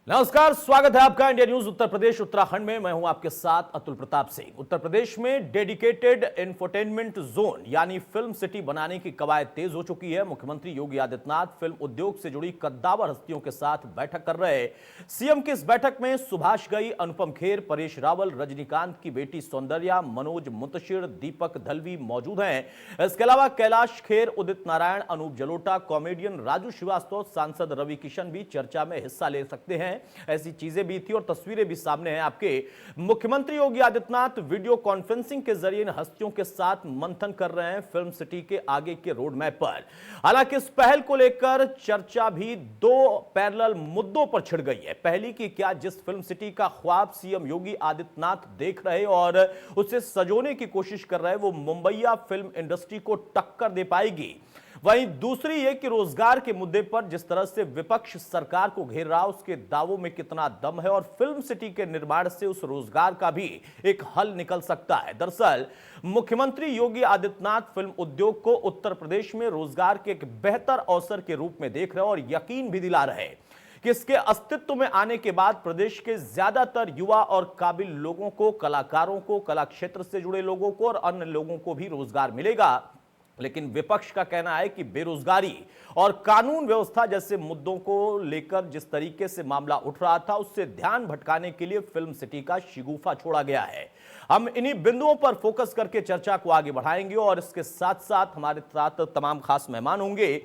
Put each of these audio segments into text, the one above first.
नमस्कार, स्वागत है आपका इंडिया न्यूज उत्तर प्रदेश उत्तराखंड में। मैं हूं आपके साथ अतुल प्रताप सिंह। उत्तर प्रदेश में डेडिकेटेड इंफोटेनमेंट जोन यानी फिल्म सिटी बनाने की कवायद तेज हो चुकी है। मुख्यमंत्री योगी आदित्यनाथ फिल्म उद्योग से जुड़ी कद्दावर हस्तियों के साथ बैठक कर रहे हैं। सीएम की इस बैठक में सुभाष घई, अनुपम खेर, परेश रावल, रजनीकांत की बेटी सौंदर्या, मनोज मुंतशिर, दीपक दलवी मौजूद हैं। इसके अलावा कैलाश खेर, उदित नारायण, अनूप जलोटा, कॉमेडियन राजू श्रीवास्तव, सांसद रवि किशन भी चर्चा में हिस्सा ले सकते हैं। ऐसी चीजें भी थी और तस्वीरें भी सामने हैं आपके। मुख्यमंत्री योगी आदित्यनाथ वीडियो कॉन्फ्रेंसिंग के जरिए इन हस्तियों के साथ मंथन कर रहे हैं फिल्म सिटी के आगे के रोड मैप पर। हालांकि इस पहल को लेकर चर्चा भी दो पैरेलल मुद्दों पर छिड़ गई है। पहली की क्या जिस फिल्म सिटी का ख्वाब सीएम योगी आदित्यनाथ देख रहे और उसे सजोने की कोशिश कर रहे हैं वो मुंबईया फिल्म इंडस्ट्री को टक्कर दे पाएगी। वहीं दूसरी ये कि रोजगार के मुद्दे पर जिस तरह से विपक्ष सरकार को घेर रहा उसके दावों में कितना दम है और फिल्म सिटी के निर्माण से उस रोजगार का भी एक हल निकल सकता है। दरअसल मुख्यमंत्री योगी आदित्यनाथ फिल्म उद्योग को उत्तर प्रदेश में रोजगार के एक बेहतर अवसर के रूप में देख रहे और यकीन भी दिला रहे कि इसके अस्तित्व में आने के बाद प्रदेश के ज्यादातर युवा और काबिल लोगों को, कलाकारों को, कला क्षेत्र से जुड़े लोगों को और अन्य लोगों को भी रोजगार मिलेगा। लेकिन विपक्ष का कहना है कि बेरोजगारी और कानून व्यवस्था जैसे मुद्दों को लेकर जिस तरीके से मामला उठ रहा था उससे ध्यान भटकाने के लिए फिल्म सिटी का शिगुफा छोड़ा गया है। हम इन्हीं बिंदुओं पर फोकस करके चर्चा को आगे बढ़ाएंगे और इसके साथ साथ हमारे साथ तमाम खास मेहमान होंगे।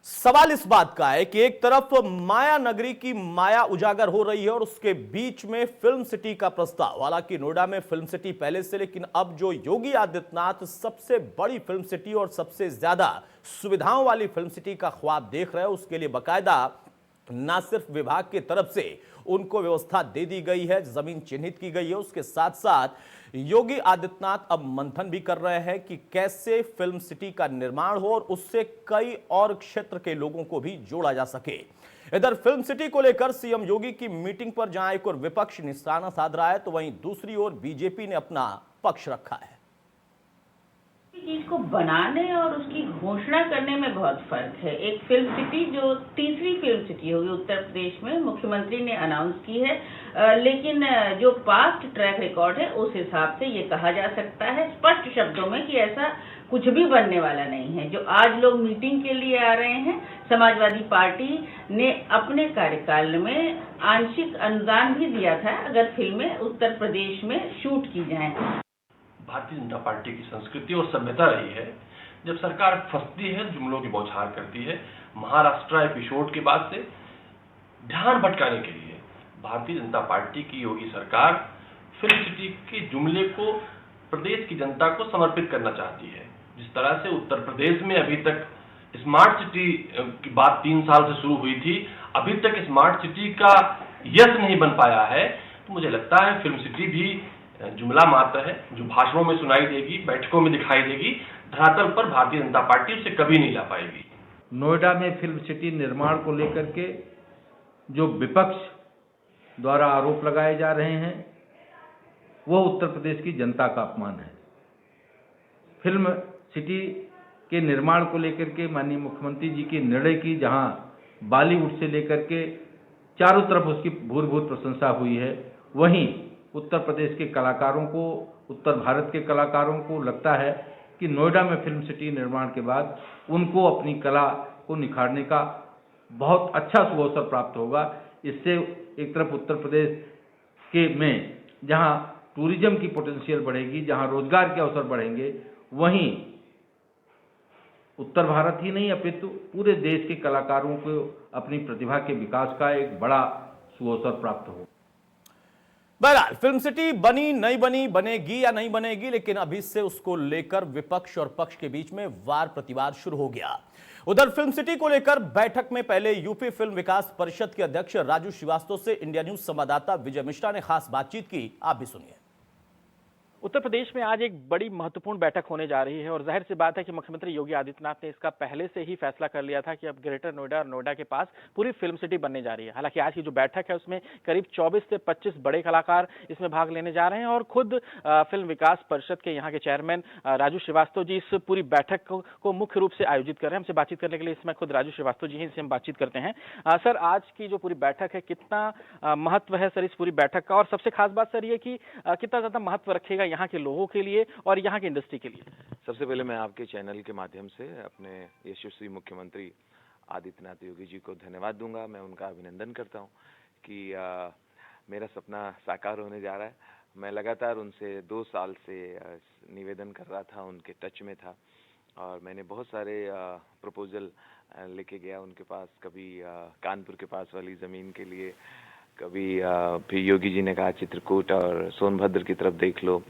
सवाल इस बात का है कि एक तरफ माया नगरी की माया उजागर हो रही है और उसके बीच में फिल्म सिटी का प्रस्ताव। हालांकि नोएडा में फिल्म सिटी पहले से, लेकिन अब जो योगी आदित्यनाथ सबसे बड़ी फिल्म सिटी और सबसे ज्यादा सुविधाओं वाली फिल्म सिटी का ख्वाब देख रहे हैं उसके लिए बकायदा ना सिर्फ विभाग की तरफ से उनको व्यवस्था दे दी गई है, जमीन चिन्हित की गई है, उसके साथ साथ योगी आदित्यनाथ अब मंथन भी कर रहे हैं कि कैसे फिल्म सिटी का निर्माण हो और उससे कई और क्षेत्र के लोगों को भी जोड़ा जा सके। इधर फिल्म सिटी को लेकर सीएम योगी की मीटिंग पर जहां एक और विपक्ष निशाना साध रहा है तो वहीं दूसरी ओर बीजेपी ने अपना पक्ष रखा है। चीज को बनाने और उसकी घोषणा करने में बहुत फर्क है। एक फिल्म सिटी जो तीसरी फिल्म सिटी होगी उत्तर प्रदेश में, मुख्यमंत्री ने अनाउंस की है, लेकिन जो पास्ट ट्रैक रिकॉर्ड है उस हिसाब से ये कहा जा सकता है स्पष्ट शब्दों में कि ऐसा कुछ भी बनने वाला नहीं है। जो आज लोग मीटिंग के लिए आ रहे हैं, समाजवादी पार्टी ने अपने कार्यकाल में आंशिक अनुदान भी दिया था अगर फिल्में उत्तर प्रदेश में शूट की जाएं। भारतीय जनता पार्टी की संस्कृति और सभ्यता रही है, जब सरकार फंसती है जुमलों की बौछार करती है। महाराष्ट्र एपिसोड के बाद से ध्यान भटकाने के लिए भारतीय जनता पार्टी की योगी सरकार फिल्म सिटी के जुमले को प्रदेश की जनता को समर्पित करना चाहती है। जिस तरह से उत्तर प्रदेश में अभी तक स्मार्ट सिटी की बात 3 साल से शुरू हुई थी, अभी तक स्मार्ट सिटी का यश नहीं बन पाया है, तो मुझे लगता है फिल्म सिटी भी जुमला मात्र है जो भाषणों में सुनाई देगी, बैठकों में दिखाई देगी, धरातल पर भारतीय जनता पार्टी उसे कभी नहीं ला पाएगी। नोएडा में फिल्म सिटी निर्माण को लेकर के जो विपक्ष द्वारा आरोप लगाए जा रहे हैं वो उत्तर प्रदेश की जनता का अपमान है। फिल्म सिटी के निर्माण को लेकर के माननीय मुख्यमंत्री जी के निर्णय की जहां बॉलीवुड से लेकर के चारों तरफ उसकी भूर प्रशंसा हुई है, वहीं उत्तर प्रदेश के कलाकारों को, उत्तर भारत के कलाकारों को लगता है कि नोएडा में फिल्म सिटी निर्माण के बाद उनको अपनी कला को निखारने का बहुत अच्छा सुअवसर प्राप्त होगा। इससे एक तरफ उत्तर प्रदेश के में जहां टूरिज्म की पोटेंशियल बढ़ेगी, जहां रोजगार के अवसर बढ़ेंगे, वहीं उत्तर भारत ही नहीं अपितु पूरे देश के कलाकारों को अपनी प्रतिभा के विकास का एक बड़ा सुअवसर प्राप्त होगा। बहरहाल फिल्म सिटी बनी नहीं बनी, बनेगी या नहीं बनेगी, लेकिन अभी से उसको लेकर विपक्ष और पक्ष के बीच में वार प्रतिवाद शुरू हो गया। उधर फिल्म सिटी को लेकर बैठक में पहले यूपी फिल्म विकास परिषद के अध्यक्ष राजू श्रीवास्तव से इंडिया न्यूज संवाददाता विजय मिश्रा ने खास बातचीत की। आप भी सुनिए। उत्तर प्रदेश में आज एक बड़ी महत्वपूर्ण बैठक होने जा रही है और जाहिर सी बात है कि मुख्यमंत्री योगी आदित्यनाथ ने इसका पहले से ही फैसला कर लिया था कि अब ग्रेटर नोएडा और नोएडा के पास पूरी फिल्म सिटी बनने जा रही है। हालांकि आज की जो बैठक है उसमें करीब 24 से 25 बड़े कलाकार इसमें भाग लेने जा रहे हैं और खुद फिल्म विकास परिषद के यहाँ के चेयरमैन राजू श्रीवास्तव जी इस पूरी बैठक को मुख्य रूप से आयोजित कर रहे हैं। हमसे बातचीत करने के लिए इसमें खुद राजू श्रीवास्तव जी हैं, इनसे हम बातचीत करते हैं। सर, आज की जो पूरी बैठक है कितना महत्व है सर इस पूरी बैठक का, और सबसे खास बात सर ये कि कितना ज्यादा महत्व रखेगा यहाँ के लोगों के लिए और यहाँ की इंडस्ट्री के लिए? सबसे पहले मैं आपके चैनल के माध्यम से अपने यशस्वी मुख्यमंत्री आदित्यनाथ योगी जी को धन्यवाद दूंगा। मैं उनका अभिनंदन करता हूं कि मेरा सपना साकार होने जा रहा है। मैं लगातार उनसे 2 साल से निवेदन कर रहा था, उनके टच में था और मैंने बहुत सारे प्रपोजल लेके गया उनके पास। कभी कानपुर के पास वाली ज़मीन के लिए, कभी फिर योगी जी ने कहा चित्रकूट और सोनभद्र की तरफ देख लो,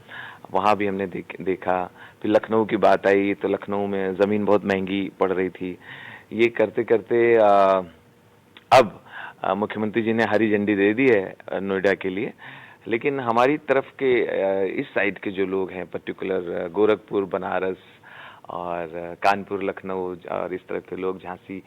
वहाँ भी हमने देखा। फिर लखनऊ की बात आई तो लखनऊ में ज़मीन बहुत महंगी पड़ रही थी। ये करते करते अब मुख्यमंत्री जी ने हरी झंडी दे दी है नोएडा के लिए, लेकिन हमारी तरफ के इस साइड के जो लोग हैं, पर्टिकुलर गोरखपुर, बनारस और कानपुर, लखनऊ और इस तरफ के लोग, झांसी,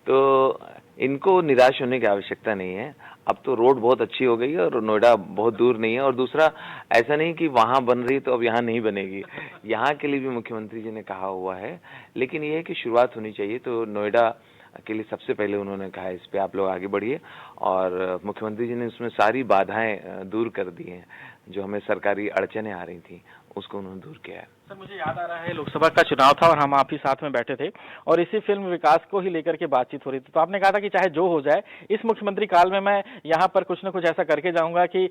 तो इनको निराश होने की आवश्यकता नहीं है। अब तो रोड बहुत अच्छी हो गई है और नोएडा बहुत दूर नहीं है। और दूसरा, ऐसा नहीं कि वहाँ बन रही तो अब यहाँ नहीं बनेगी, यहाँ के लिए भी मुख्यमंत्री जी ने कहा हुआ है। लेकिन ये है कि शुरुआत होनी चाहिए, तो नोएडा के लिए सबसे पहले उन्होंने कहा इस पे आप लोग आगे बढ़िए, और मुख्यमंत्री जी ने उसमें सारी बाधाएं दूर कर दी हैं। जो हमें सरकारी अड़चनें आ रही थी उसको उन्होंने दूर किया है। सर, मुझे याद आ रहा है लोकसभा का चुनाव था और हम आप ही साथ में बैठे थे और इसी फिल्म विकास को ही लेकर के बातचीत हो रही थी, तो आपने कहा था कि चाहे जो हो जाए इस मुख्यमंत्री काल में मैं यहाँ पर कुछ न कुछ ऐसा करके जाऊंगा कि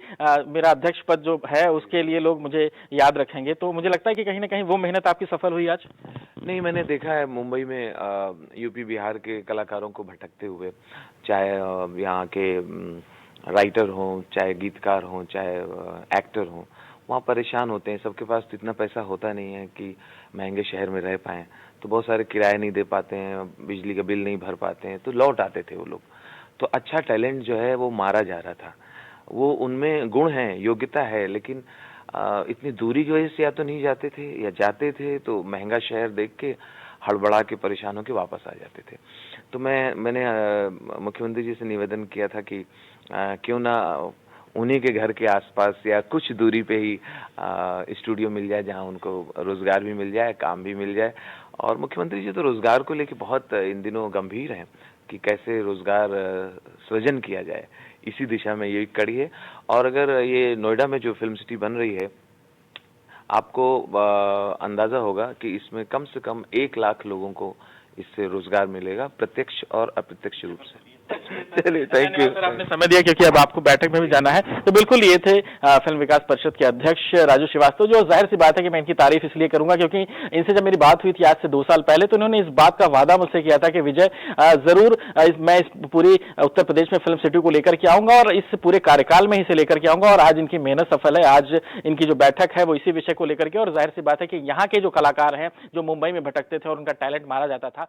मेरा अध्यक्ष पद जो है उसके लिए लोग मुझे याद रखेंगे। तो मुझे लगता है कि कहीं ना कहीं वो मेहनत आपकी सफल हुई आज। नहीं, मैंने देखा है मुंबई में यूपी बिहार के कलाकारों को भटकते हुए, चाहे यहाँ के राइटर हों, चाहे गीतकार हों, चाहे एक्टर हों, वहाँ परेशान होते हैं। सबके पास तो इतना पैसा होता नहीं है कि महंगे शहर में रह पाएँ, तो बहुत सारे किराए नहीं दे पाते हैं, बिजली का बिल नहीं भर पाते हैं, तो लौट आते थे वो लोग। तो अच्छा टैलेंट जो है वो मारा जा रहा था। वो उनमें गुण हैं, योग्यता है, लेकिन इतनी दूरी की वजह से या तो नहीं जाते थे, या जाते थे तो महंगा शहर देख के हड़बड़ा के परेशान होकर वापस आ जाते थे। तो मैंने मुख्यमंत्री जी से निवेदन किया था कि क्यों ना उन्हीं के घर के आसपास या कुछ दूरी पे ही स्टूडियो मिल जाए, जहां उनको रोजगार भी मिल जाए, काम भी मिल जाए। और मुख्यमंत्री जी तो रोजगार को लेके बहुत इन दिनों गंभीर हैं कि कैसे रोजगार सृजन किया जाए, इसी दिशा में ये कड़ी है। और अगर ये नोएडा में जो फिल्म सिटी बन रही है, आपको अंदाजा होगा कि इसमें कम से कम 1 लाख लोगों को इससे रोजगार मिलेगा, प्रत्यक्ष और अप्रत्यक्ष रूप से। चलिए, थैंक यू सर, आपने समय दिया, क्योंकि अब आपको बैठक में भी जाना है। तो बिल्कुल ये थे फिल्म विकास परिषद के अध्यक्ष राजू श्रीवास्तव, जो जाहिर सी बात है कि मैं इनकी तारीफ इसलिए करूंगा क्योंकि इनसे जब मेरी बात हुई थी आज से 2 साल पहले, तो इन्होंने इस बात का वादा मुझसे किया था कि विजय जरूर मैं इस पूरी उत्तर प्रदेश में फिल्म सिटी को लेकर के आऊंगा और इस पूरे कार्यकाल में इसे लेकर के आऊंगा। और आज इनकी मेहनत सफल है। आज इनकी जो बैठक है वो इसी विषय को लेकर के, और जाहिर सी बात है कि यहाँ के जो कलाकार हैं जो मुंबई में भटकते थे और उनका टैलेंट मारा जाता था।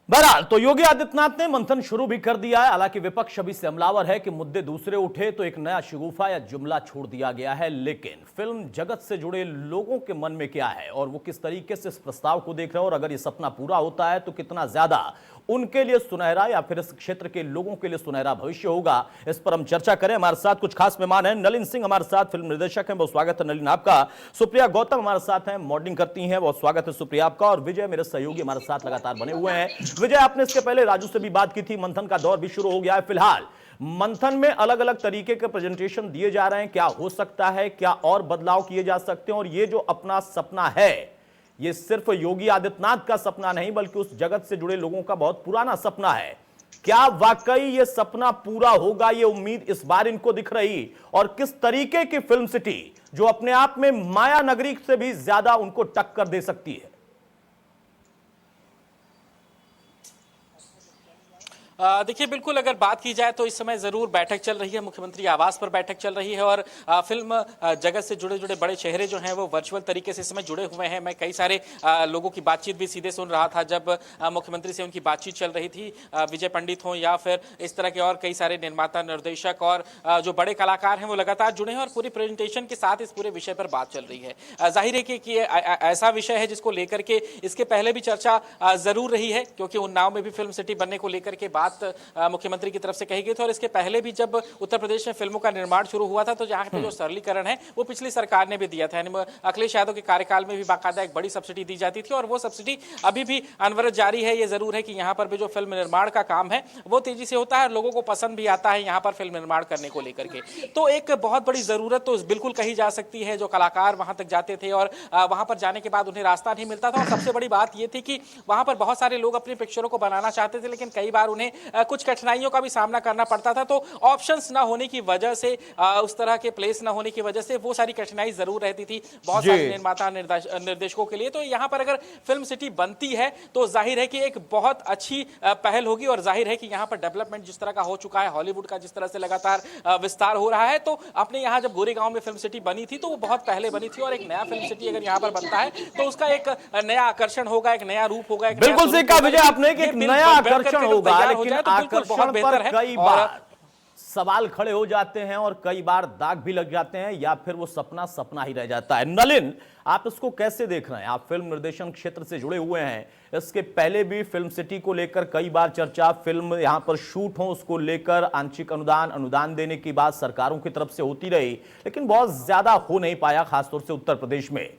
बहरहाल, तो योगी आदित्यनाथ ने मंथन शुरू भी कर दिया है। हालांकि विपक्ष अभी से हमलावर है कि मुद्दे दूसरे उठे तो एक नया शिगुफा या जुमला छोड़ दिया गया है। लेकिन फिल्म जगत से जुड़े लोगों के मन में क्या है और वो किस तरीके से इस प्रस्ताव को देख रहे हैं, और अगर ये सपना पूरा होता है तो कितना ज्यादा उनके लिए सुनहरा या फिर इस क्षेत्र के लोगों के लिए सुनहरा भविष्य होगा, इस पर हम चर्चा करें। हमारे साथ कुछ खास मेहमान हैं। नलिन सिंह हमारे साथ फिल्म निर्देशक हैं, बहुत स्वागत है नलिन आपका। सुप्रिया गौतम हमारे साथ हैं, मॉडलिंग करती हैं, बहुत स्वागत है सुप्रिया आपका। और विजय मेरे सहयोगी हमारे साथ लगातार बने हुए हैं। विजय, आपने इसके पहले राजू से भी बात की थी, मंथन का दौर भी शुरू हो गया है। फिलहाल मंथन में अलग अलग तरीके के प्रेजेंटेशन दिए जा रहे हैं, क्या हो सकता है, क्या और बदलाव किए जा सकते हैं, और ये जो अपना सपना है ये सिर्फ योगी आदित्यनाथ का सपना नहीं बल्कि उस जगत से जुड़े लोगों का बहुत पुराना सपना है। क्या वाकई ये सपना पूरा होगा, ये उम्मीद इस बार इनको दिख रही, और किस तरीके की फिल्म सिटी जो अपने आप में माया नगरी से भी ज्यादा उनको टक्कर दे सकती है? देखिए, बिल्कुल अगर बात की जाए तो इस समय जरूर बैठक चल रही है, मुख्यमंत्री आवास पर बैठक चल रही है और फिल्म जगत से जुड़े जुड़े बड़े चेहरे जो हैं वो वर्चुअल तरीके से इस समय जुड़े हुए हैं। मैं कई सारे लोगों की बातचीत भी सीधे सुन रहा था जब मुख्यमंत्री से उनकी बातचीत चल रही थी। विजय पंडित हों या फिर इस तरह के और कई सारे निर्माता, निर्देशक और जो बड़े कलाकार हैं वो लगातार जुड़े हैं और पूरी प्रेजेंटेशन के साथ इस पूरे विषय पर बात चल रही है। जाहिर है कि ये ऐसा विषय है जिसको लेकर के इसके पहले भी चर्चा जरूर रही है, क्योंकि उन्नाव में भी फिल्म सिटी बनने को लेकर के बात मुख्यमंत्री की तरफ से कही गई थी और इसके पहले भी जब उत्तर प्रदेश में फिल्मों का निर्माण शुरू हुआ था तो यहाँ पे जो सरलीकरण है वो पिछली सरकार ने भी दिया था। यानी अखिलेश यादव के कार्यकाल में भी बाकायदा एक बड़ी सब्सिडी दी जाती थी और वो सब्सिडी अभी भी अनवरत जारी है। ये जरूर है कि यहाँ पर भी जो फिल्म निर्माण का काम है वो तेजी से होता है, लोगों को पसंद भी आता है यहाँ पर फिल्म निर्माण करने को लेकर के। तो एक बहुत बड़ी जरूरत तो बिल्कुल कही जा सकती है। जो कलाकार वहां तक जाते थे और वहां पर जाने के बाद उन्हें रास्ता नहीं मिलता था और सबसे बड़ी बात यह थी कि वहां पर बहुत सारे लोग अपनी पिक्चरों को बनाना चाहते थे, लेकिन कई बार उन्हें कुछ कठिनाइयों का भी सामना करना पड़ता था। तो ऑप्शंस ना होने की वजह से, उस तरह के प्लेस ना होने की वजह से वो सारी कठिनाई जरूर रहती थी बहुत सारे निर्माता, निर्देशकों के लिए। तो यहाँ पर अगर फिल्म सिटी बनती है तो जाहिर है कि एक बहुत अच्छी पहल होगी और जाहिर है कि यहाँ पर डेवलपमेंट जिस तरह का हो चुका है, हॉलीवुड का जिस तरह से लगातार विस्तार हो रहा है, तो अपने यहाँ जब गोरेगांव में फिल्म सिटी बनी थी तो वो बहुत पहले बनी थी और एक नया फिल्म सिटी अगर यहाँ पर बनता है तो उसका एक नया आकर्षण होगा, एक नया रूप होगा। बिल्कुल सही कहा विजय आपने कि एक नया आकर्षण होगा, लेकिन आकर्षण पर कई बार सवाल खड़े हो जाते हैं और कई बार दाग भी लग जाते हैं या फिर वो सपना सपना ही रह जाता है। नलिन, आप इसको कैसे देख रहे हैं? आप फिल्म निर्देशन क्षेत्र से जुड़े हुए हैं, इसके पहले भी फिल्म सिटी को लेकर कई बार चर्चा, फिल्म यहां पर शूट हो उसको लेकर आंशिक अनुदान देने की बात सरकारों की तरफ से होती रही, लेकिन बहुत ज्यादा हो नहीं पाया, खासतौर से उत्तर प्रदेश में।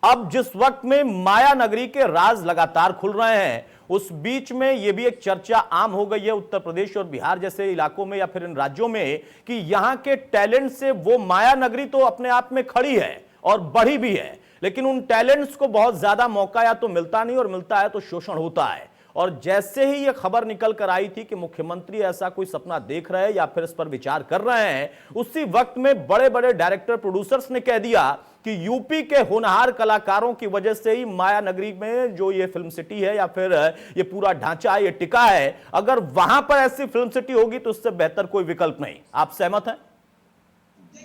अब जिस वक्त में माया नगरी के राज लगातार खुल रहे हैं, उस बीच में यह भी एक चर्चा आम हो गई है उत्तर प्रदेश और बिहार जैसे इलाकों में या फिर इन राज्यों में कि यहां के टैलेंट से वो माया नगरी तो अपने आप में खड़ी है और बढ़ी भी है, लेकिन उन टैलेंट्स को बहुत ज्यादा मौका या तो मिलता नहीं और मिलता है तो शोषण होता है। और जैसे ही यह खबर निकल कर आई थी कि मुख्यमंत्री ऐसा कोई सपना देख रहे हैं या फिर इस पर विचार कर रहे हैं, उसी वक्त में बड़े बड़े डायरेक्टर, प्रोड्यूसर्स ने कह दिया कि यूपी के होनहार कलाकारों की वजह से ही माया नगरी में जो ये फिल्म सिटी है या फिर ये पूरा ढांचा है, ये टिका है। अगर वहां पर ऐसी फिल्म सिटी होगी तो उससे बेहतर कोई विकल्प नहीं। आप सहमत हैं?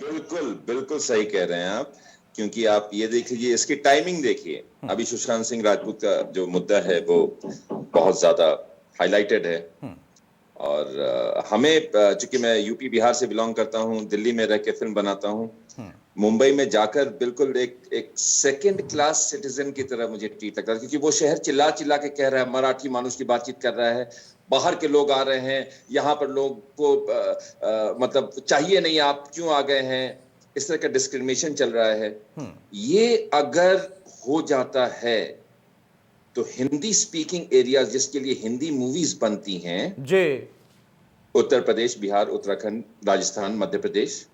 बिल्कुल बिल्कुल सही कह रहे हैं आप, क्योंकि आप ये देख लीजिए, इसकी टाइमिंग देखिए। अभी सुशांत सिंह राजपूत का जो मुद्दा है वो बहुत ज्यादा हाईलाइटेड है और हमें, चूंकि मैं यूपी बिहार से बिलोंग करता हूं, दिल्ली में रह के फिल्म बनाता हूं, मुंबई में जाकर बिल्कुल एक सेकंड क्लास सिटीजन की तरह मुझे ट्रीट लगता है, क्योंकि वो शहर चिल्ला चिल्ला के कह रहा है, मराठी मानुष की बातचीत कर रहा है, बाहर के लोग आ रहे हैं, यहाँ पर लोग को मतलब चाहिए नहीं, आप क्यों आ गए हैं, इस तरह का डिस्क्रिमिनेशन चल रहा है। ये अगर हो जाता है तो हिंदी स्पीकिंग एरियाज जिसके लिए हिंदी मूवीज बनती हैं जी, उत्तर प्रदेश, बिहार, उत्तराखंड, राजस्थान, मध्य प्रदेश,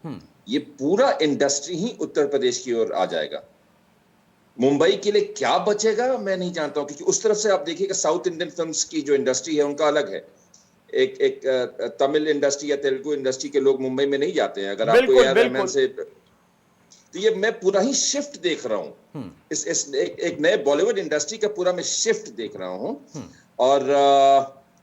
ये पूरा इंडस्ट्री ही उत्तर प्रदेश की ओर आ जाएगा। मुंबई के लिए क्या बचेगा मैं नहीं जानता हूं, क्योंकि उस तरफ से आप देखिएगा साउथ इंडियन फिल्म्स की जो इंडस्ट्री है उनका अलग है। एक तमिल इंडस्ट्री या तेलुगु इंडस्ट्री के लोग मुंबई में नहीं जाते हैं। अगर आपको यार रहमान से, तो ये मैं पूरा ही शिफ्ट देख रहा हूं, इस एक नए बॉलीवुड इंडस्ट्री का पूरा मैं शिफ्ट देख रहा हूं और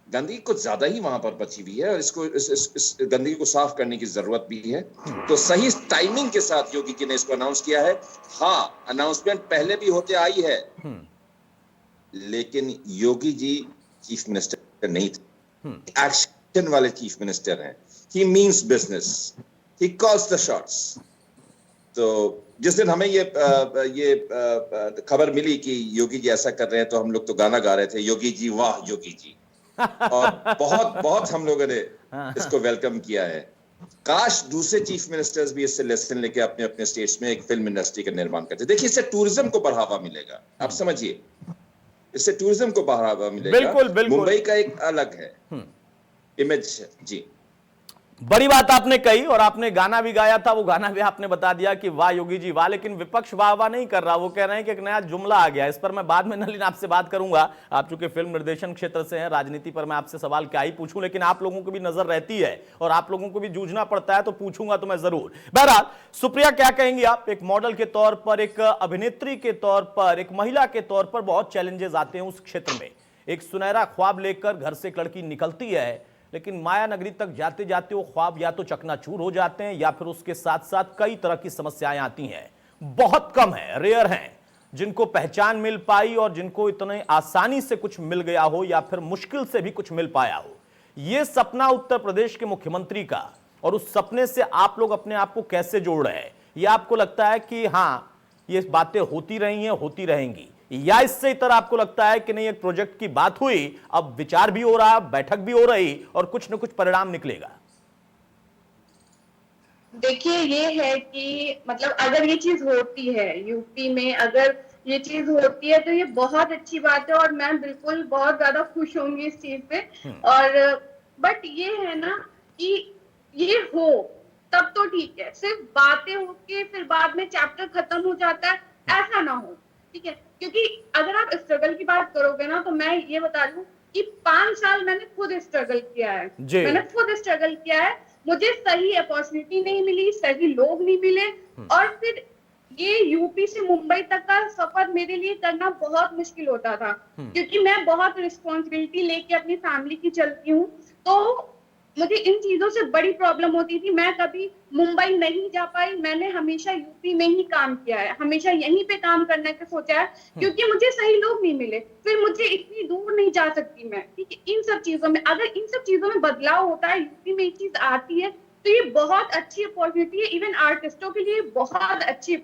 गंदगी कुछ ज्यादा ही वहां पर बची हुई है और इसको इस गंदगी को साफ करने की जरूरत भी है। तो सही टाइमिंग के साथ योगी जी ने इसको अनाउंस किया है। हाँ, अनाउंसमेंट पहले भी होते आई है, लेकिन योगी जी चीफ मिनिस्टर नहीं थे, एक्शन वाले चीफ मिनिस्टर हैं। He means business, he calls the shots. तो जिस दिन हमें ये खबर मिली कि योगी जी ऐसा कर रहे हैं तो हम लोग तो गाना गा रहे थे, योगी जी वाह योगी जी, और बहुत बहुत हम लोगों ने इसको वेलकम किया है। काश दूसरे चीफ मिनिस्टर्स भी इससे लेसन लेके अपने अपने स्टेट्स में एक फिल्म इंडस्ट्री का निर्माण करते। देखिए, इससे टूरिज्म को बढ़ावा मिलेगा, आप समझिए, इससे टूरिज्म को बढ़ावा मिलेगा। बिल्कुल, बिल्कुल। मुंबई का एक अलग है इमेज जी। बड़ी बात आपने कही और आपने गाना भी गाया था, वो गाना भी आपने बता दिया कि वाह योगी जी वाह, लेकिन विपक्ष वाह वाह नहीं कर रहा, वो कह रहे हैं कि एक नया जुमला आ गया। इस पर मैं बाद में नलिन आपसे बात करूंगा, आप चूंकि फिल्म निर्देशन क्षेत्र से हैं, राजनीति पर मैं आपसे सवाल क्या ही पूछूं, लेकिन आप लोगों को भी नजर रहती है और आप लोगों को भी जूझना पड़ता है, तो पूछूंगा तो मैं जरूर। बहरहाल, सुप्रिया क्या कहेंगी आप? एक मॉडल के तौर पर, एक अभिनेत्री के तौर पर, एक महिला के तौर पर बहुत चैलेंजेस आते हैं उस क्षेत्र में। एक सुनहरा ख्वाब लेकर घर से एक लड़की निकलती है, लेकिन माया नगरी तक जाते जाते वो ख्वाब या तो चकनाचूर हो जाते हैं या फिर उसके साथ साथ कई तरह की समस्याएं आती हैं। बहुत कम है, रेयर हैं जिनको पहचान मिल पाई और जिनको इतने आसानी से कुछ मिल गया हो या फिर मुश्किल से भी कुछ मिल पाया हो। यह सपना उत्तर प्रदेश के मुख्यमंत्री का, और उस सपने से आप लोग अपने आप को कैसे जोड़ रहे हैं? यह आपको लगता है कि हां ये बातें होती रही हैं, होती रहेंगी, या इससे इतर आपको लगता है कि नहीं एक प्रोजेक्ट की बात हुई, अब विचार भी हो रहा, बैठक भी हो रही और कुछ न कुछ परिणाम निकलेगा? देखिए ये है कि मतलब अगर ये चीज होती है यूपी में, अगर ये चीज होती है तो ये बहुत अच्छी बात है और मैं बिल्कुल बहुत ज्यादा खुश होंगी इस चीज पे। और बट ये है ना कि ये हो तब तो ठीक है, सिर्फ बातें होके फिर बाद में चैप्टर खत्म हो जाता है, ऐसा ना हो, ठीक है। क्योंकि अगर आप स्ट्रगल की बात करोगे ना तो मैं ये बता दूं कि 5 साल मैंने खुद स्ट्रगल किया है, मैंने खुद स्ट्रगल किया है। मुझे सही अपॉर्चुनिटी नहीं मिली, सही लोग नहीं मिले, और फिर ये यूपी से मुंबई तक का सफर मेरे लिए करना बहुत मुश्किल होता था, क्योंकि मैं बहुत रिस्पॉन्सिबिलिटी लेके अपनी फैमिली की चलती हूँ। तो मुझे इन चीजों से बड़ी प्रॉब्लम होती थी। मैं कभी मुंबई नहीं जा पाई, मैंने हमेशा यूपी में ही काम किया है, हमेशा यहीं पे काम करने का सोचा है, क्योंकि मुझे सही लोग नहीं मिले। फिर मुझे इतनी दूर नहीं जा सकती मैं, ठीक है। इन सब चीजों में अगर इन सब चीजों में बदलाव होता है, यूपी में एक चीज आती है, तो ये बहुत अच्छी अपॉर्चुनिटी है, इवन आर्टिस्टों के लिए बहुत अच्छी।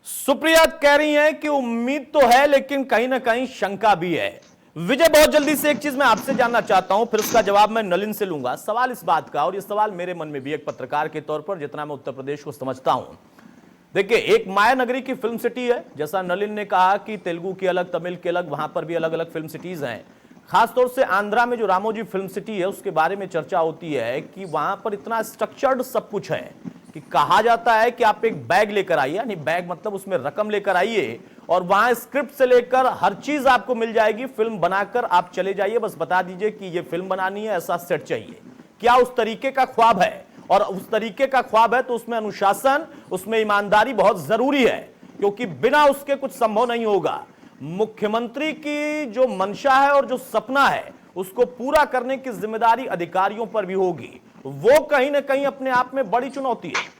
सुप्रिया कह रही हैं कि उम्मीद तो है लेकिन कहीं ना कहीं शंका भी है। विजय, बहुत जल्दी से एक चीज मैं आपसे जानना चाहता हूं, फिर उसका जवाब मैं नलिन से लूंगा। सवाल इस बात का, और ये सवाल मेरे मन में भी एक पत्रकार के तौर पर, जितना मैं उत्तर प्रदेश को समझता हूं, देखिए एक माया नगरी की फिल्म सिटी है, जैसा नलिन ने कहा कि तेलुगु की अलग, तमिल की अलग, वहां पर भी अलग अलग फिल्म सिटीज हैं। खासतौर से आंध्रा में जो रामोजी फिल्म सिटी है उसके बारे में चर्चा होती है कि वहां पर इतना स्ट्रक्चर्ड सब कुछ है कि कहा जाता है कि आप एक बैग लेकर आइए, यानी बैग मतलब उसमें रकम लेकर आइए, और वहां स्क्रिप्ट से लेकर हर चीज आपको मिल जाएगी, फिल्म बनाकर आप चले जाइए, बस बता दीजिए कि ये फिल्म बनानी है, ऐसा सेट चाहिए। क्या उस तरीके का ख्वाब है? और उस तरीके का ख्वाब है तो उसमें अनुशासन, उसमें ईमानदारी बहुत जरूरी है, क्योंकि बिना उसके कुछ संभव नहीं होगा। मुख्यमंत्री की जो मंशा है और जो सपना है उसको पूरा करने की जिम्मेदारी अधिकारियों पर भी होगी, वो कहीं ना कहीं अपने आप में बड़ी चुनौती है।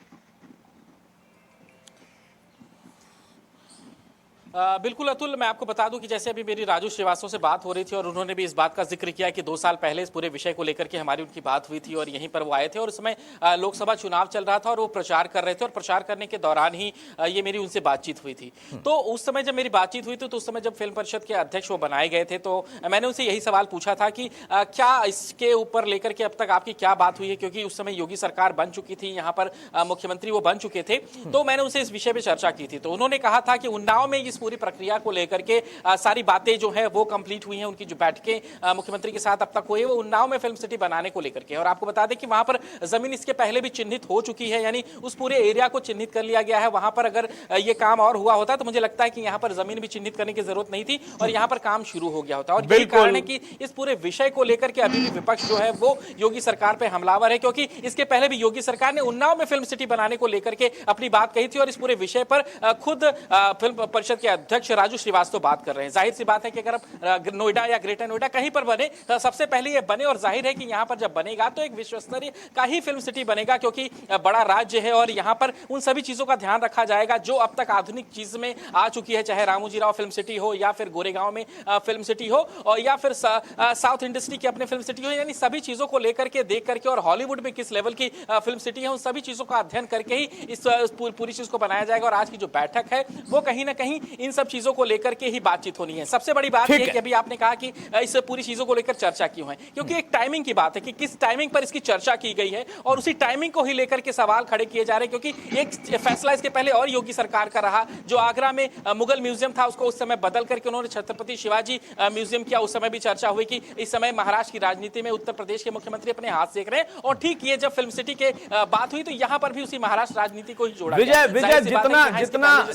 बिल्कुल अतुल, मैं आपको बता दूं कि जैसे अभी मेरी राजू श्रीवास्तव से बात हो रही थी और उन्होंने भी इस बात का जिक्र किया कि 2 साल पहले इस पूरे विषय को लेकर के हमारी उनकी बात हुई थी और यहीं पर वो आए थे, और उस समय लोकसभा चुनाव चल रहा था और वो प्रचार कर रहे थे, और प्रचार करने के दौरान ही ये मेरी उनसे बातचीत हुई थी। तो उस समय जब मेरी बातचीत हुई थी तो उस समय जब फिल्म परिषद के अध्यक्ष वो बनाए गए थे, तो मैंने उनसे यही सवाल पूछा था कि क्या इसके ऊपर लेकर के अब तक आपकी क्या बात हुई है, क्योंकि उस समय योगी सरकार बन चुकी थी, यहाँ पर मुख्यमंत्री वो बन चुके थे। तो मैंने उनसे इस विषय पर चर्चा की थी, तो उन्होंने कहा था कि उन्नाव में इस पूरी प्रक्रिया को करके सारी बातें जो है वो कंप्लीट हुई हैं, उनकी जो बैठकें मुख्यमंत्री के साथ अब तक हुई है वो उन्नाव में फिल्म सिटी बनाने को लेकर के। और आपको बता दें कि वहां पर जमीन इसके पहले भी चिन्हित हो चुकी है, यानी उस पूरे एरिया को चिन्हित कर लिया गया है। वहां पर अगर ये काम और हुआ होता तो मुझे लगता है कि यहां पर जमीन भी चिन्हित करने की जरूरत नहीं थी और यहां पर काम शुरू हो गया होता। और यही कारण है कि इस पूरे विषय को लेकर के अभी भी विपक्ष जो है वो योगी सरकार पर हमलावर है, क्योंकि इसके पहले भी योगी सरकार ने उन्नाव में फिल्म सिटी बनाने को लेकर के अपनी बात कही थी और इस पूरे विषय पर खुद फिल्म परिषद के अध्यक्ष राजू श्रीवास्तव बात कर रहे हैं। जाहिर सी बात है कि अगर अब नोएडा या ग्रेटर नोएडा कहीं पर बने तो सबसे पहले ये बने, और जाहिर है कि यहां पर जब बनेगा तो एक विश्व स्तरीय का ही फिल्म सिटी बनेगा, क्योंकि बड़ा राज्य है और यहां पर उन सभी चीजों का ध्यान रखा जाएगा जो अब तक आधुनिक चीज में आ चुकी है, चाहे रामोजी राव फिल्म सिटी हो या फिर गोरेगांव में फिल्म सिटी हो और या फिर साउथ इंडस्ट्री की अपने फिल्म सिटी हो, यानी सभी चीजों को लेकर के देख करके और हॉलीवुड में किस लेवल की फिल्म सिटी है उन सभी चीजों का अध्ययन करके ही इस पूरी चीज को बनाया जाएगा। और आज की जो बैठक है वो कहीं ना कहीं इन सब चीजों को लेकर के ही बातचीत होनी है। सबसे बड़ी बात यह है कि अभी आपने कहा कि इस पूरी चीजों को लेकर चर्चा की हुई है, क्योंकि एक टाइमिंग की बात है कि किस टाइमिंग पर इसकी चर्चा की गई है और उसी टाइमिंग को ही लेकर के सवाल खड़े किए जा रहे हैं। क्योंकि एक फैसला इसके पहले और योगी सरकार का रहा, जो आगरा में मुगल म्यूजियम था उसको उस समय बदल करके उन्होंने छत्रपति शिवाजी म्यूजियम किया। उस समय भी चर्चा हुई कि इस समय महाराष्ट्र की राजनीति में उत्तर प्रदेश के मुख्यमंत्री अपने हाथ सेक रहे हैं, और ठीक ये जब फिल्म सिटी के बात हुई तो यहां पर भी उसी महाराष्ट्र राजनीति को ही जोड़ा। विजय,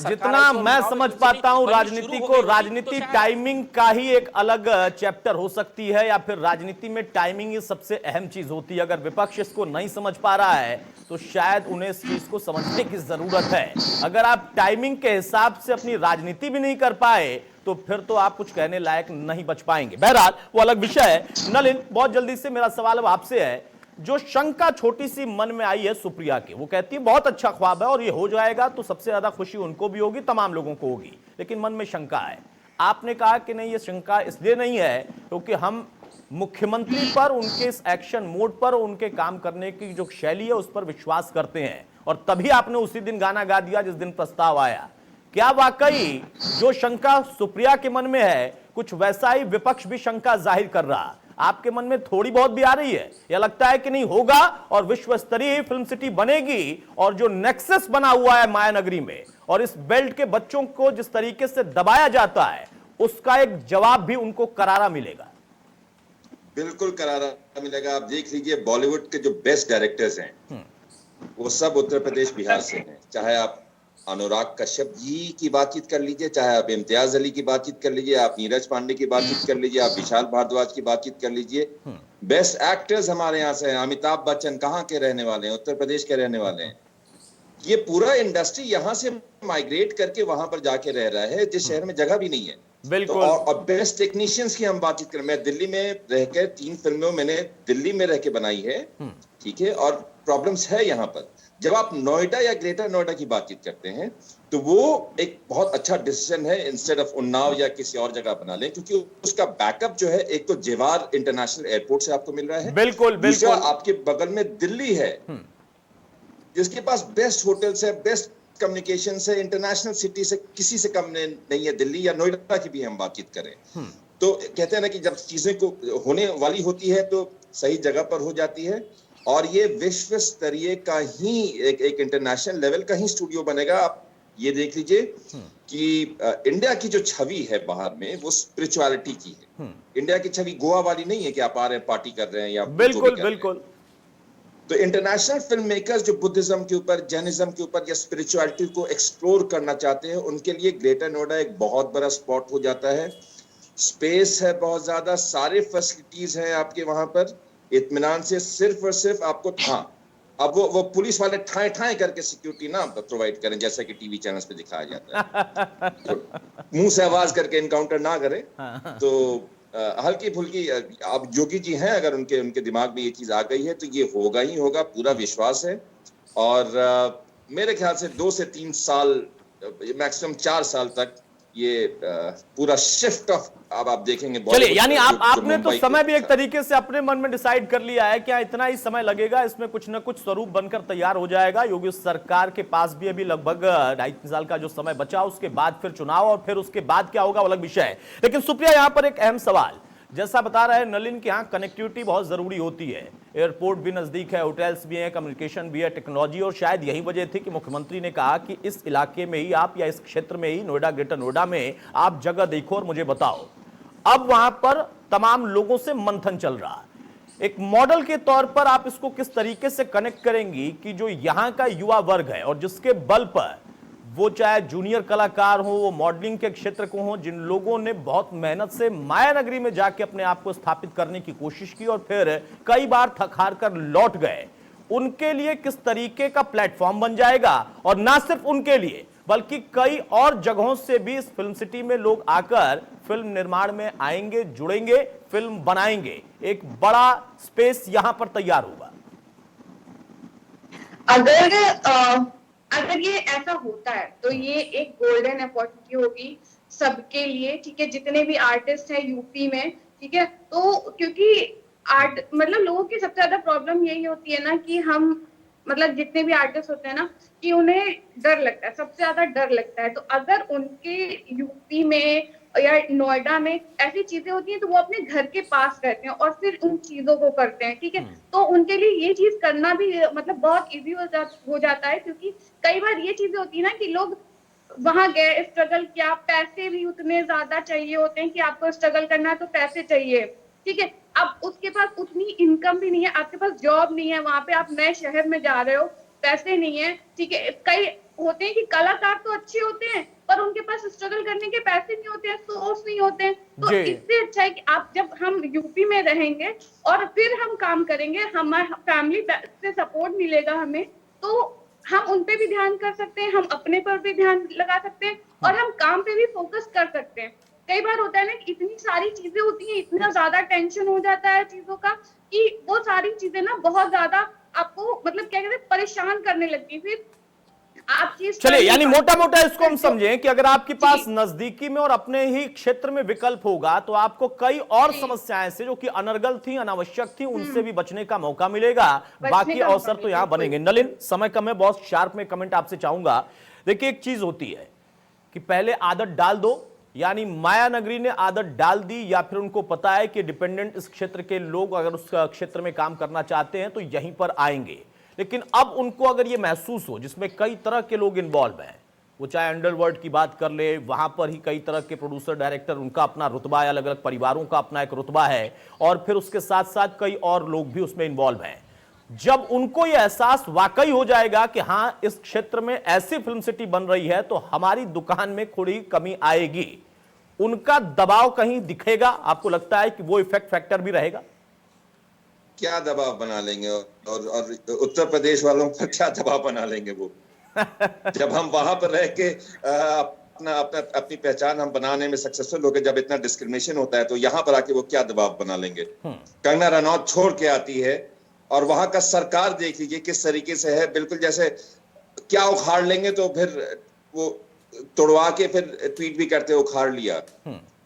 जितना मैं समझ पा आता हूं राजनीति को। राजनीति टाइमिंग का ही एक अलग चैप्टर हो सकती है, या फिर राजनीति में टाइमिंग ही सबसे अहम चीज होती है। अगर विपक्ष इसको नहीं समझ पा रहा है तो शायद उन्हें इस चीज को समझने की जरूरत है। अगर आप टाइमिंग के हिसाब से अपनी राजनीति भी नहीं कर पाए तो फिर तो आप कुछ कहने लायक नहीं बच पाएंगे। बहरहाल वो अलग विषय है। नलिन, बहुत जल्दी से मेरा सवाल अब आपसे है, जो शंका छोटी सी मन में आई है सुप्रिया की, वो कहती है बहुत अच्छा ख्वाब है और ये हो जाएगा तो सबसे ज्यादा खुशी उनको भी होगी, तमाम लोगों को होगी, लेकिन मन में शंका है। आपने कहा कि नहीं, ये शंका इसलिए नहीं है क्योंकि हम मुख्यमंत्री पर, उनके इस एक्शन मोड पर, उनके काम करने की जो शैली है उस पर विश्वास करते हैं, और तभी आपने उसी दिन गाना गा दिया जिस दिन प्रस्ताव आया। क्या वाकई जो शंका सुप्रिया के मन में है कुछ वैसा ही विपक्ष भी शंका जाहिर कर रहा, आपके मन में थोड़ी बहुत भी आ रही है? या लगता है कि नहीं होगा और विश्व स्तरीय फिल्म सिटी बनेगी, और जो नेक्सस बना हुआ है मायानगरी में और इस बेल्ट के बच्चों को जिस तरीके से दबाया जाता है उसका एक जवाब भी उनको करारा मिलेगा? बिल्कुल करारा मिलेगा। आप देख लीजिए, बॉलीवुड के जो बेस्ट डायरेक्टर्स हैं वो सब उत्तर प्रदेश बिहार से हैं। चाहे आप अनुराग कश्यप जी की बातचीत कर लीजिए, चाहे आप इम्तियाज अली की बातचीत कर लीजिए, आप नीरज पांडे की बातचीत कर लीजिए, आप विशाल भारद्वाज की बातचीत कर लीजिए। बेस्ट एक्टर्स हमारे यहाँ से हैं। अमिताभ बच्चन कहाँ के रहने वाले हैं? उत्तर प्रदेश के रहने वाले हैं। ये पूरा इंडस्ट्री यहाँ से माइग्रेट करके वहां पर जाके रह रहा है जिस शहर में जगह भी नहीं है। बिल्कुल। तो और बेस्ट टेक्नीशियंस की हम बातचीत करें, मैं दिल्ली में रहकर 3 फिल्मों मैंने दिल्ली में रह के बनाई है, ठीक है, और प्रॉब्लम्स है यहाँ पर। जब आप नोएडा या ग्रेटर नोएडा की बातचीत करते हैं तो वो एक बहुत अच्छा डिसीजन है, इंस्टेड ऑफ उन्नाव या किसी और जगह बना लें, क्योंकि उसका बैकअप जो है एक तो जेवार इंटरनेशनल एयरपोर्ट से आपको मिल रहा है, बिल्कुल बिल्कुल, आपके बगल में दिल्ली है जिसके पास बेस्ट होटल्स है, बेस्ट कम्युनिकेशन है, इंटरनेशनल सिटी से किसी से कम नहीं है दिल्ली या नोएडा की भी हम बातचीत करें। तो कहते हैं ना कि जब चीजें को होने वाली होती है तो सही जगह पर हो जाती है, और ये विश्व स्तरीय का ही एक इंटरनेशनल लेवल का ही स्टूडियो बनेगा। आप ये देख लीजिए कि इंडिया की जो छवि है बाहर में वो स्पिरिचुअलिटी की है। इंडिया की छवि गोवा वाली नहीं है कि आप आ रहे हैं पार्टी कर रहे हैं या बिल्कुल बिल्कुल। तो इंटरनेशनल फिल्म मेकर्स जो बुद्धिज्म के ऊपर, जैनिज्म के ऊपर या स्पिरिचुअलिटी को एक्सप्लोर करना चाहते हैं, उनके लिए ग्रेटर नोएडा एक बहुत बड़ा स्पॉट हो जाता है। स्पेस है बहुत ज्यादा, सारे फैसिलिटीज हैं आपके वहां पर इत्मीनान से। सिर्फ और सिर्फ आपको अब वो पुलिस वाले ठाए ठाए करके सिक्योरिटी ना प्रोवाइड करें जैसा कि टीवी चैनल्स पे दिखाया जाता है। तो मुंह से आवाज करके इनकाउंटर ना करें। तो हल्की फुल्की, अब योगी जी हैं, अगर उनके दिमाग में ये चीज आ गई है तो ये होगा ही होगा, पूरा विश्वास है। और मेरे ख्याल से 2 से 3 साल, मैक्सिमम 4 साल तक ये पूरा शिफ्ट ऑफ, अब आप देखेंगे। चलिए, यानी आपने तो समय भी एक तरीके से अपने मन में डिसाइड कर लिया है, क्या इतना ही समय लगेगा, इसमें कुछ ना कुछ स्वरूप बनकर तैयार हो जाएगा। योगी सरकार के पास भी अभी लगभग 2.5 साल का जो समय बचा, उसके बाद फिर चुनाव, और फिर उसके बाद क्या होगा वो अलग विषय है। लेकिन सुप्रिया, यहां पर एक अहम सवाल, जैसा बता रहे हैं नलिन के यहाँ कनेक्टिविटी बहुत जरूरी होती है, एयरपोर्ट भी नजदीक है, होटल्स भी हैं, कम्युनिकेशन भी है, टेक्नोलॉजी, और शायद यही वजह थी कि मुख्यमंत्री ने कहा कि इस इलाके में ही आप, या इस क्षेत्र में ही, नोएडा, ग्रेटर नोएडा में आप जगह देखो और मुझे बताओ। अब वहां पर तमाम लोगों से मंथन चल रहा है। एक मॉडल के तौर पर आप इसको किस तरीके से कनेक्ट करेंगी कि जो यहां का युवा वर्ग है और जिसके बल पर वो चाहे जूनियर कलाकार हो, वो मॉडलिंग के क्षेत्र को हो, जिन लोगों ने बहुत मेहनत से मायानगरी में जाके अपने आप को स्थापित करने की कोशिश की और फिर कई बार थक हार कर लौट गए, उनके लिए किस तरीके का प्लेटफॉर्म बन जाएगा? और ना सिर्फ उनके लिए बल्कि कई और जगहों से भी इस फिल्म सिटी में लोग आकर फिल्म निर्माण में आएंगे, जुड़ेंगे, फिल्म बनाएंगे, एक बड़ा स्पेस यहां पर तैयार होगा। अगर ये ऐसा होता है तो ये एक गोल्डन अपॉर्चुनिटी होगी सबके लिए, ठीक है, जितने भी आर्टिस्ट हैं यूपी में, ठीक है। तो क्योंकि मतलब लोगों की सबसे ज्यादा प्रॉब्लम यही होती है ना कि हम, मतलब जितने भी आर्टिस्ट होते हैं ना, कि उन्हें डर लगता है, सबसे ज्यादा डर लगता है। तो अगर उनके यूपी में या नोएडा में ऐसी चीजें होती हैं तो वो अपने घर के पास करते हैं और फिर उन चीजों को करते हैं, ठीक है। तो उनके लिए ये चीज करना भी मतलब बहुत इजी हो जाता है, क्योंकि कई बार ये चीजें होती है ना कि लोग वहां गए, स्ट्रगल किया, पैसे भी उतने ज्यादा चाहिए होते हैं कि आपको स्ट्रगल करना है तो पैसे चाहिए, ठीक है। अब उसके पास उतनी इनकम भी नहीं है, आपके पास जॉब नहीं है, वहां पे आप नए शहर में जा रहे हो, पैसे नहीं है, ठीक है। कई होते हैं कि कलाकार तो अच्छे होते हैं पर उनके पास स्ट्रगल करने के पैसे नहीं होते हैं, सोर्स नहीं होते हैं। तो जी। इससे अच्छा है कि आप जब हम यूपी में रहेंगे और फिर हम काम करेंगे, हमारे फैमिली से सपोर्ट मिलेगा हमें, तो हम उन पे भी ध्यान कर सकते हैं, हम अपने पर भी ध्यान लगा सकते हैं और हम काम पे भी फोकस कर सकते हैं। कई बार होता है ना कि इतनी सारी चीजें होती हैं, इतना ज्यादा टेंशन हो जाता है चीजों का कि वो सारी चीजें ना बहुत ज्यादा आपको मतलब क्या कहते हैं परेशान करने लगती है। फिर आप चीज चलिए, यानी मोटा मोटा इसको हम समझें कि अगर आपके पास जी। नजदीकी में और अपने ही क्षेत्र में विकल्प होगा तो आपको कई और समस्याएं से जो कि अनर्गल थी, अनावश्यक थी, उनसे भी बचने का मौका मिलेगा। बाकी का अवसर मौका तो यहां मिलेगा, बनेंगे। नलिन, समय कम है, बहुत शार्प में कमेंट आपसे चाहूंगा। देखिए, एक चीज होती है कि पहले आदत डाल दो, यानी माया नगरी ने आदत डाल दी, या फिर उनको पता है कि डिपेंडेंट इस क्षेत्र के लोग अगर उस क्षेत्र में काम करना चाहते हैं तो यहीं पर आएंगे। लेकिन अब उनको अगर ये महसूस हो, जिसमें कई तरह के लोग इन्वॉल्व हैं, वो चाहे अंडरवर्ल्ड की बात कर ले, वहां पर ही कई तरह के प्रोड्यूसर डायरेक्टर, उनका अपना रुतबा है, अलग अलग परिवारों का अपना एक रुतबा है, और फिर उसके साथ साथ कई और लोग भी उसमें इन्वॉल्व हैं। जब उनको यह एहसास वाकई हो जाएगा कि हां, इस क्षेत्र में ऐसी फिल्म सिटी बन रही है तो हमारी दुकान में थोड़ी कमी आएगी, उनका दबाव कहीं दिखेगा? आपको लगता है कि वो इफेक्ट फैक्टर भी रहेगा? क्या दबाव बना लेंगे, और उत्तर प्रदेश वालों पर क्या दबाव बना लेंगे वो? जब हम वहां पर रह के अपनी पहचान हम बनाने में सक्सेसफुल हो गए, जब इतना डिस्क्रिमिनेशन होता है तो यहाँ पर आके वो क्या दबाव बना लेंगे? कंगना रनौत छोड़ के आती है और वहां का सरकार देख लीजिए किस तरीके से है, बिल्कुल जैसे क्या उखाड़ लेंगे, तो फिर वो तोड़वा के फिर ट्वीट भी करते उखाड़ लिया।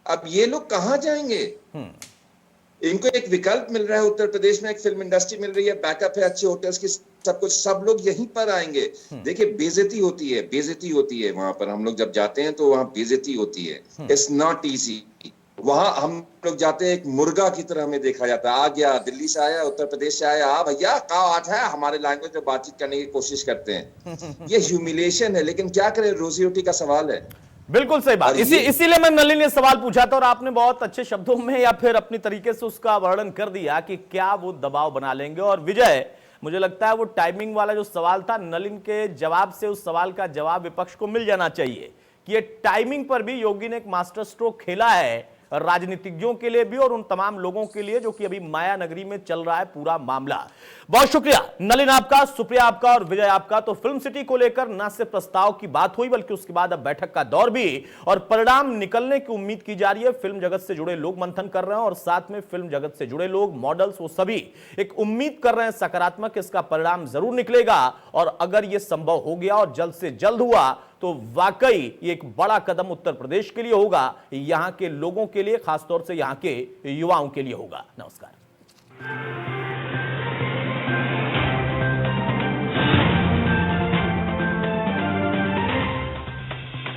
अब ये लोग कहाँ जाएंगे? इनको एक विकल्प मिल रहा है, उत्तर प्रदेश में एक फिल्म इंडस्ट्री मिल रही है, बैकअप है, अच्छे होटल्स की, सब कुछ, सब लोग यहीं पर आएंगे। देखिए, बेइज्जती होती है वहां पर। हम लोग जब जाते हैं तो वहां बेइज्जती होती है। It's not easy. वहां हम लोग जाते हैं एक मुर्गा की तरह हमें देखा जाता है। आ गया, दिल्ली से आया, उत्तर प्रदेश से आया, भैया का बात है, हमारे लैंग्वेज में बातचीत करने की कोशिश करते हैं। ये ह्यूमिलेशन है, लेकिन क्या करें, रोजी रोटी का सवाल है। बिल्कुल सही बात। इसीलिए मैं नलिन ने सवाल पूछा था और आपने बहुत अच्छे शब्दों में या फिर अपनी तरीके से उसका वर्णन कर दिया कि क्या वो दबाव बना लेंगे। और विजय, मुझे लगता है वो टाइमिंग वाला जो सवाल था, नलिन के जवाब से उस सवाल का जवाब विपक्ष को मिल जाना चाहिए कि ये टाइमिंग पर भी योगी ने एक मास्टर स्ट्रोक खेला है, राजनीतिज्ञों के लिए भी और उन तमाम लोगों के लिए जो कि अभी माया नगरी में चल रहा है पूरा मामला। बहुत शुक्रिया नलिन आपका, सुप्रिया आपका और विजय आपका। तो फिल्म सिटी को लेकर न सिर्फ प्रस्ताव की बात हुई, बल्कि उसके बाद अब बैठक का दौर भी, और परिणाम निकलने की उम्मीद की जा रही है। फिल्म जगत से जुड़े लोग मंथन कर रहे हैं और साथ में फिल्म जगत से जुड़े लोग, मॉडल्स, वो सभी एक उम्मीद कर रहे हैं सकारात्मक, इसका परिणाम जरूर निकलेगा। और अगर यह संभव हो गया और जल्द से जल्द हुआ तो वाकई ये एक बड़ा कदम उत्तर प्रदेश के लिए होगा, यहां के लोगों के लिए, खासतौर से यहां के युवाओं के लिए होगा। नमस्कार।